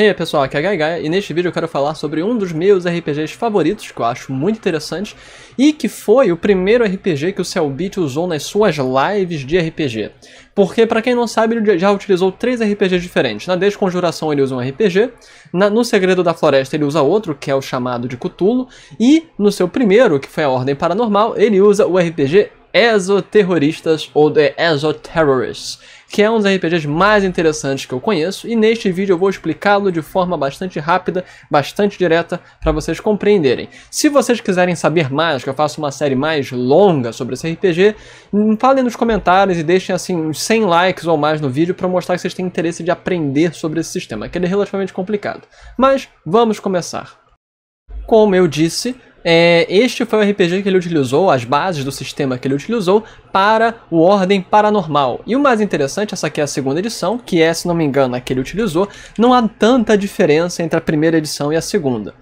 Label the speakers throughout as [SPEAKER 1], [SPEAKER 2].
[SPEAKER 1] E aí pessoal, aqui é a Gaia e neste vídeo eu quero falar sobre um dos meus RPGs favoritos, que eu acho muito interessante, e que foi o primeiro RPG que o Cellbit usou nas suas lives de RPG. Porque, pra quem não sabe, ele já utilizou 3 RPGs diferentes. Na Desconjuração ele usa um RPG, no Segredo da Floresta ele usa outro, que é o Chamado de Cthulhu, e no seu primeiro, que foi a Ordem Paranormal, ele usa o RPG Exoterroristas ou The Exoterrorists, que é um dos RPGs mais interessantes que eu conheço, e neste vídeo eu vou explicá-lo de forma bastante rápida, bastante direta, para vocês compreenderem. Se vocês quiserem saber mais, que eu faço uma série mais longa sobre esse RPG, falem nos comentários e deixem assim uns 100 likes ou mais no vídeo para mostrar que vocês têm interesse de aprender sobre esse sistema, que ele é relativamente complicado. Mas vamos começar. Como eu disse, este foi o RPG que ele utilizou, as bases do sistema que ele utilizou para o Ordem Paranormal. E o mais interessante, essa aqui é a segunda edição, que é, se não me engano, a que ele utilizou. Não há tanta diferença entre a primeira edição e a segunda.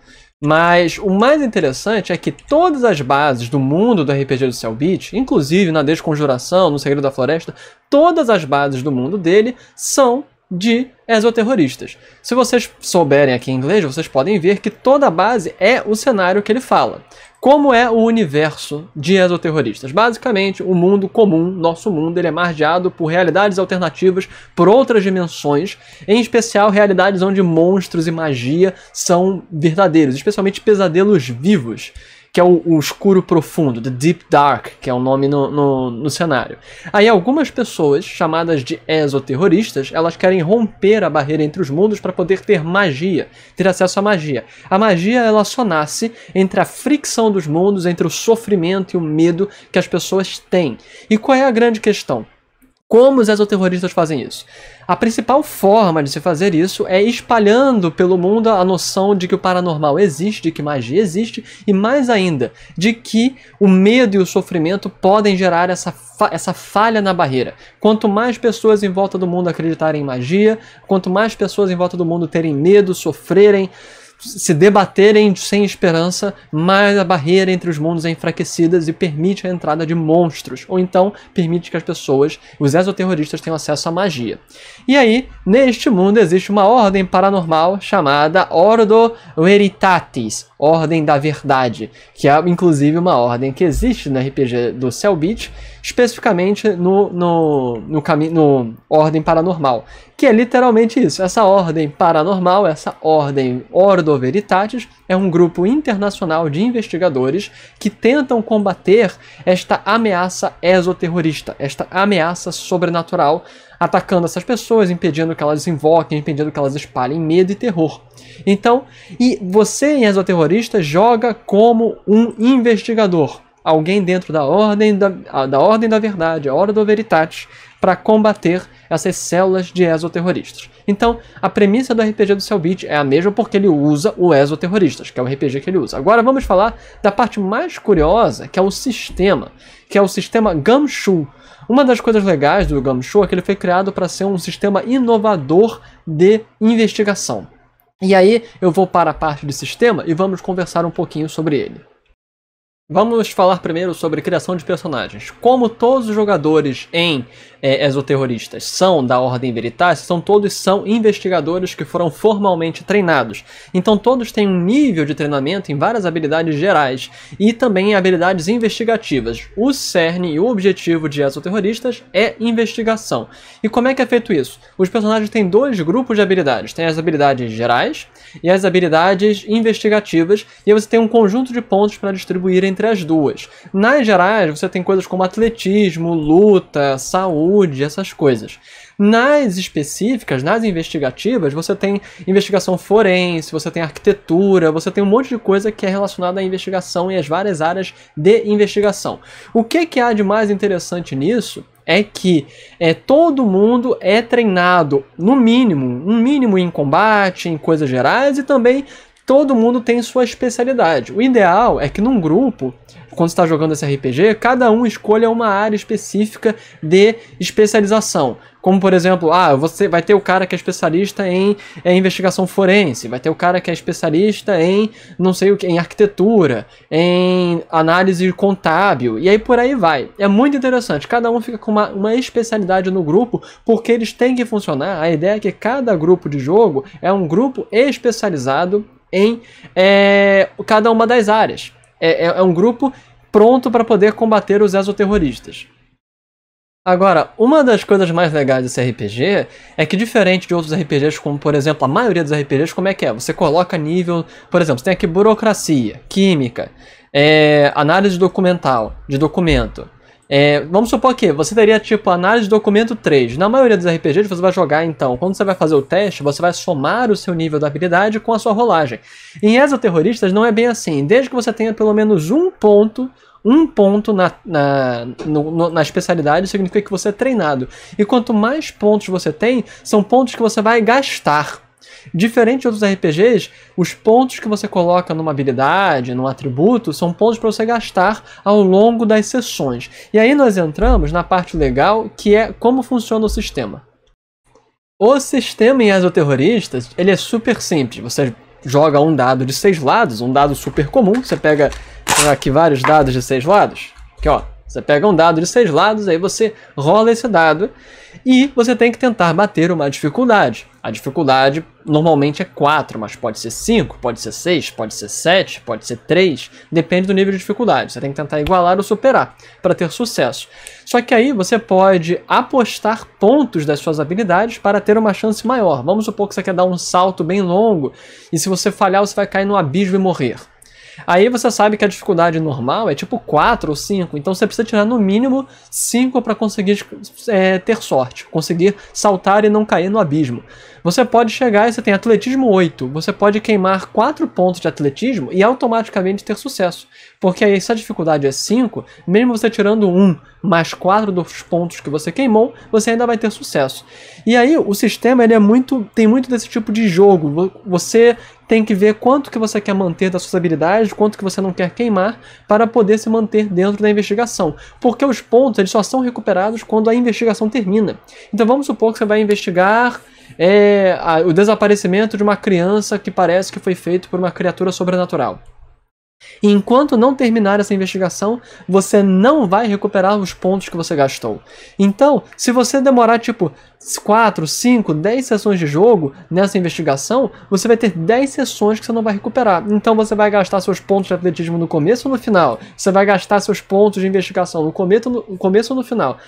[SPEAKER 1] Mas o mais interessante é que todas as bases do mundo do RPG do Cellbit, inclusive na Desconjuração, no Segredo da Floresta, todas as bases do mundo dele são de exoterroristas. Se vocês souberem aqui em inglês, vocês podem ver que toda a base é o cenário que ele fala. Como é o universo de exoterroristas? Basicamente, o mundo comum, nosso mundo, ele é margeado por realidades alternativas, por outras dimensões, em especial realidades onde monstros e magia são verdadeiros, especialmente pesadelos vivos, que é o escuro profundo, The Deep Dark, que é o nome no cenário. Aí algumas pessoas, chamadas de exoterroristas, elas querem romper a barreira entre os mundos para poder ter magia, ter acesso à magia. A magia, ela só nasce entre a fricção dos mundos, entre o sofrimento e o medo que as pessoas têm. E qual é a grande questão? Como os exoterroristas fazem isso? A principal forma de se fazer isso é espalhando pelo mundo a noção de que o paranormal existe, de que magia existe, e mais ainda, de que o medo e o sofrimento podem gerar essa falha na barreira. Quanto mais pessoas em volta do mundo acreditarem em magia, quanto mais pessoas em volta do mundo terem medo, sofrerem, se debaterem sem esperança, mais a barreira entre os mundos é enfraquecida e permite a entrada de monstros, ou então permite que as pessoas, os exoterroristas, tenham acesso à magia. E aí, neste mundo existe uma ordem paranormal chamada Ordo Veritatis, Ordem da Verdade, que é inclusive uma ordem que existe no RPG do Cellbit, especificamente no Ordem Paranormal, que é literalmente isso. Essa ordem paranormal, essa ordem Ordo Veritatis, é um grupo internacional de investigadores que tentam combater esta ameaça exoterrorista, esta ameaça sobrenatural, atacando essas pessoas, impedindo que elas invoquem, impedindo que elas espalhem medo e terror. Então, e você em exoterrorista joga como um investigador, alguém dentro da ordem da verdade, a Ordo Veritatis, para combater essas células de exoterroristas. Então, a premissa do RPG do Cellbit é a mesma porque ele usa o Exoterroristas, que é o RPG que ele usa. Agora vamos falar da parte mais curiosa, que é o sistema Gumshoe. Uma das coisas legais do Gumshoe é que ele foi criado para ser um sistema inovador de investigação. E aí eu vou para a parte de sistema e vamos conversar um pouquinho sobre ele. Vamos falar primeiro sobre criação de personagens. Como todos os jogadores em Exoterroristas são da Ordem Veritatis, todos são investigadores que foram formalmente treinados. Então todos têm um nível de treinamento em várias habilidades gerais e também em habilidades investigativas. O cerne e o objetivo de Exoterroristas é investigação. E como é que é feito isso? Os personagens têm 2 grupos de habilidades. Tem as habilidades gerais e as habilidades investigativas, e aí você tem um conjunto de pontos para distribuir entre as duas. Nas gerais, você tem coisas como atletismo, luta, saúde, essas coisas. Nas específicas, nas investigativas, você tem investigação forense, você tem arquitetura, você tem um monte de coisa que é relacionada à investigação e às várias áreas de investigação. O que há de mais interessante nisso é que todo mundo é treinado, no mínimo, um mínimo em combate, em coisas gerais, e também todo mundo tem sua especialidade. O ideal é que num grupo, quando você está jogando esse RPG, cada um escolha uma área específica de especialização. Como, por exemplo, você vai ter o cara que é especialista em investigação forense, vai ter o cara que é especialista em, não sei o que, em arquitetura, em análise contábil, e aí por aí vai. É muito interessante, cada um fica com uma especialidade no grupo, porque eles têm que funcionar. A ideia é que cada grupo de jogo é um grupo especializado em cada uma das áreas. É um grupo pronto para poder combater os exoterroristas. Agora, uma das coisas mais legais desse RPG é que, diferente de outros RPGs, como por exemplo a maioria dos RPGs, como é que é? Você coloca nível, por exemplo, você tem aqui burocracia, química, análise documental, de documento. Vamos supor que você teria tipo análise de documento 3. Na maioria dos RPGs você vai jogar então, quando você vai fazer o teste, você vai somar o seu nível da habilidade com a sua rolagem. Em Exoterroristas não é bem assim, desde que você tenha pelo menos um ponto na especialidade, significa que você é treinado. E quanto mais pontos você tem, são pontos que você vai gastar. Diferente de outros RPGs, os pontos que você coloca numa habilidade, num atributo, são pontos para você gastar ao longo das sessões. E aí nós entramos na parte legal, que é como funciona o sistema. O sistema em Exoterroristas, ele é super simples. Você joga um dado de 6 lados, um dado super comum. Você pega aqui vários dados de 6 lados. Aqui, ó. Você pega um dado de 6 lados, aí você rola esse dado e você tem que tentar bater uma dificuldade. A dificuldade normalmente é 4, mas pode ser 5, pode ser 6, pode ser 7, pode ser 3, depende do nível de dificuldade. Você tem que tentar igualar ou superar para ter sucesso. Só que aí você pode apostar pontos das suas habilidades para ter uma chance maior. Vamos supor que você quer dar um salto bem longo e se você falhar você vai cair no abismo e morrer. Aí você sabe que a dificuldade normal é tipo 4 ou 5, então você precisa tirar no mínimo 5 para conseguir ter sorte, conseguir saltar e não cair no abismo. Você pode chegar e você tem atletismo 8, você pode queimar 4 pontos de atletismo e automaticamente ter sucesso. Porque aí se a dificuldade é 5, mesmo você tirando 1 mais 4 dos pontos que você queimou, você ainda vai ter sucesso. E aí o sistema ele tem muito desse tipo de jogo, você tem que ver quanto que você quer manter das suas habilidades, quanto que você não quer queimar, para poder se manter dentro da investigação. Porque os pontos eles só são recuperados quando a investigação termina. Então vamos supor que você vai investigar o desaparecimento de uma criança que parece que foi feito por uma criatura sobrenatural. E enquanto não terminar essa investigação, você não vai recuperar os pontos que você gastou. Então, se você demorar tipo 4, 5, 10 sessões de jogo nessa investigação, você vai ter 10 sessões que você não vai recuperar. Então você vai gastar seus pontos de atletismo no começo ou no final? Você vai gastar seus pontos de investigação no começo ou no final?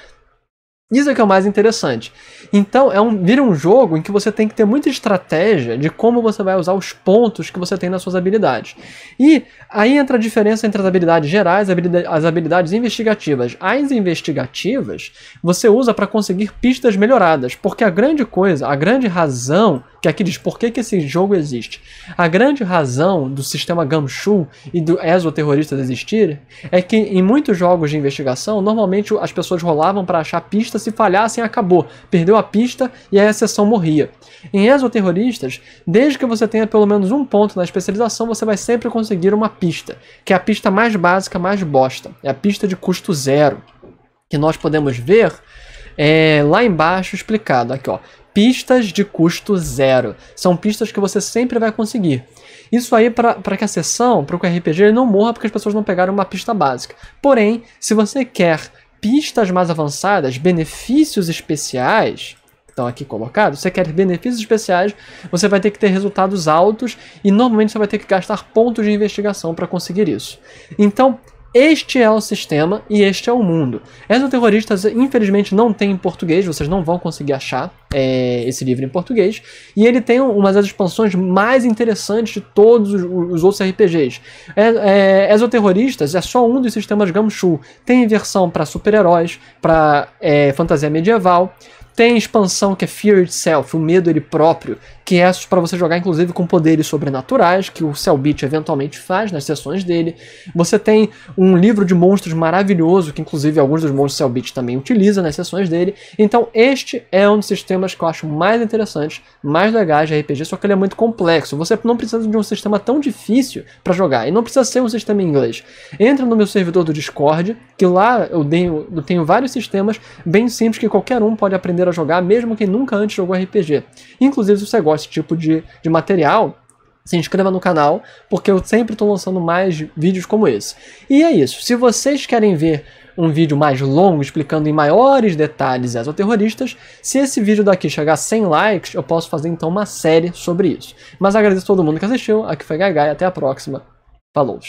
[SPEAKER 1] Isso é que é o mais interessante. Então, vira um jogo em que você tem que ter muita estratégia de como você vai usar os pontos que você tem nas suas habilidades. E aí entra a diferença entre as habilidades gerais e as habilidades investigativas. As investigativas, você usa para conseguir pistas melhoradas, porque a grande razão, que aqui diz por que esse jogo existe, a grande razão do sistema Gumshoe e do Exoterroristas existir é que em muitos jogos de investigação, normalmente as pessoas rolavam para achar pistas, se falhassem, acabou. Perdeu a pista e aí a sessão morria. Em Exoterroristas, desde que você tenha pelo menos um ponto na especialização, você vai sempre conseguir uma pista, que é a pista mais básica, mais bosta. É a pista de custo 0, que nós podemos ver lá embaixo explicado. Aqui, ó. Pistas de custo 0. São pistas que você sempre vai conseguir. Isso aí para que a sessão, para que o RPG não morra porque as pessoas não pegaram uma pista básica. Porém, se você quer pistas mais avançadas, benefícios especiais, estão aqui colocados, você quer benefícios especiais, você vai ter que ter resultados altos e normalmente você vai ter que gastar pontos de investigação para conseguir isso. Então, este é o sistema e este é o mundo. Exoterroristas, infelizmente, não tem em português, vocês não vão conseguir achar esse livro em português. E ele tem uma das expansões mais interessantes de todos os outros RPGs. Exoterroristas é só um dos sistemas Gumshoe. Tem versão para super-heróis, para fantasia medieval. Tem expansão que é Fear Itself, o medo ele próprio, que é para você jogar inclusive com poderes sobrenaturais, que o Cellbit eventualmente faz nas sessões dele. Você tem um livro de monstros maravilhoso, que inclusive alguns dos monstros Cellbit também utiliza nas sessões dele. Então este é um dos sistemas que eu acho mais interessantes, mais legais de RPG, só que ele é muito complexo. Você não precisa de um sistema tão difícil para jogar, e não precisa ser um sistema em inglês. Entra no meu servidor do Discord, que lá eu tenho vários sistemas bem simples que qualquer um pode aprender a jogar, mesmo quem nunca antes jogou RPG. Inclusive, se você gosta desse tipo de material, se inscreva no canal, porque eu sempre estou lançando mais vídeos como esse. E é isso. Se vocês querem ver um vídeo mais longo, explicando em maiores detalhes exoterroristas, se esse vídeo daqui chegar a 100 likes, eu posso fazer então uma série sobre isso. Mas agradeço a todo mundo que assistiu, aqui foi Gaigai, até a próxima. Falou!